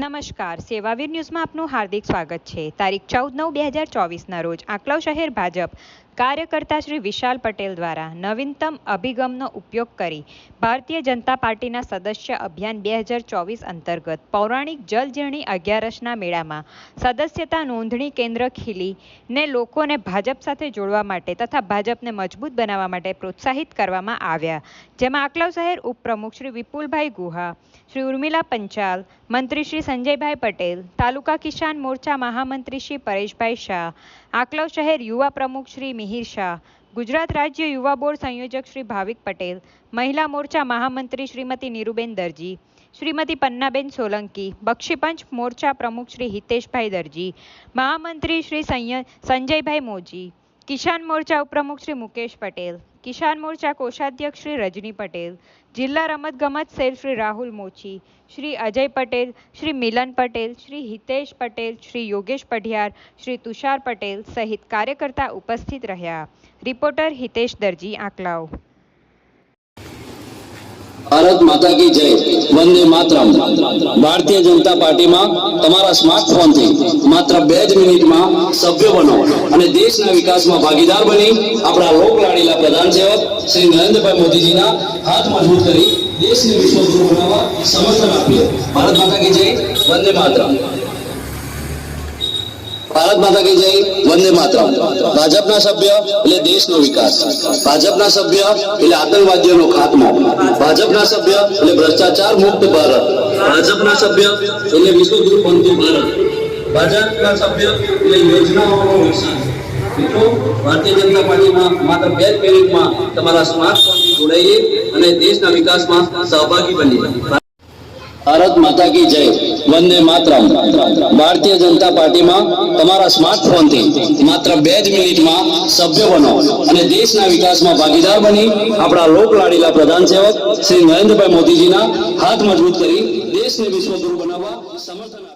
નમસ્કાર, સેવાવીર ન્યૂઝમાં આપનું હાર્દિક સ્વાગત છે। તારીખ 14/9/2024ના રોજ આંકલાવ શહેર ભાજપ કાર્યકર્તા શ્રી વિશાલ પટેલ દ્વારા નવીનતમ અભિગમનો ઉપયોગ કરી ભારતીય જનતા પાર્ટીના સદસ્ય અભિયાન 2024 અંતર્ગત પૌરાણિક જલજીર્ણી 11ના મેળામાં સદસ્યતા નોંધણી કેન્દ્ર ખીલીને લોકોને ભાજપ સાથે જોડવા માટે તથા ભાજપને મજબૂત બનાવવા માટે પ્રોત્સાહિત કરવામાં આવ્યા, જેમાં આંકલાવ શહેર ઉપપ્રમુખ શ્રી વિપુલભાઈ ગુહા, શ્રી ઉર્મિલા પંચાલ, મંત્રી શ્રી સંજયભાઈ પટેલ, તાલુકા કિસાન મોરચા મહામંત્રી શ્રી પરેશભાઈ શાહ, આંકલાવ શહેર યુવા પ્રમુખ શ્રી મિહિર શાહ, ગુજરાત રાજ્ય યુવા બોર્ડ સંયોજક શ્રી ભાવિક પટેલ, મહિલા મોરચા મહામંત્રી શ્રીમતી નીરુબેન દરજી, શ્રીમતી પન્નાબેન સોલંકી, બક્ષીપંચ મોરચા પ્રમુખ શ્રી હિતેશભાઈ દરજી, મહામંત્રી શ્રી સંજયભાઈ મોજી, કિસાન મોરચા ઉપપ્રમુખ શ્રી મુકેશ પટેલ, કિસાન મોરચા કોષાધ્યક્ષ શ્રી રજની પટેલ, જિલ્લા રમતગમત સેલ શ્રી રાહુલ મોચી, શ્રી અજય પટેલ, શ્રી મિલન પટેલ, શ્રી હિતેશ પટેલ, શ્રી યોગેશ પઢિયાર, શ્રી તુષાર પટેલ સહિત કાર્યકર્તા ઉપસ્થિત રહ્યા। રિપોર્ટર હિતેશ દરજી, આંકલાવ। ભારત માતા કી જય, વંદે માતરમ। ભારતીય જનતા પાર્ટીમાં તમારા સ્માર્ટફોનથી માત્ર 2 જ મિનિટમાં સભ્ય બનો અને દેશના વિકાસમાં ભાગીદાર બની આપણા લોકલાડીલા પ્રધાન સેવક શ્રી નરેન્દ્રભાઈ મોદીજીના હાથ મજબૂત કરી દેશને વિશ્વગુરુ બનાવવા સમર્થન આપીએ। ભારત માતા કી જય, વંદે માતરમ। ભારત માતા કી જય, વંદે માતરમ। ભાજપના સભ્ય એટલે દેશનો વિકાસ, ભાજપના સભ્ય એટલે આતંકવાદીઓનો ખાત્મો, ભાજપના સભ્ય એટલે ભ્રષ્ટાચાર મુક્ત ભારત, ભાજપના સભ્ય એટલે વિશ્વગુરુ બનતું ભારત, ભાજપના સભ્ય એટલે યોજનાઓનો વિકાસ। મિત્રો, ભારતીય જનતા પાર્ટીમાં માત્ર 2 જ મિનિટમાં તમારા સ્માર્ટફોનથી જોડાઈએ અને દેશના વિકાસમાં સહભાગી બનીએ। ભારત માતા કી જય, વંદે માતરમ। ભારતીય જનતા પાર્ટીમાં તમારા સ્માર્ટફોનથી માત્ર 2 જ મિનિટમાં સભ્ય બનો અને દેશના વિકાસમાં ભાગીદાર બની આપણા લોકલાડીલા પ્રધાન સેવક શ્રી નરેન્દ્રભાઈ મોદીજીના હાથ મજબૂત કરી દેશને વિશ્વગુરુ બનાવવા સમર્થન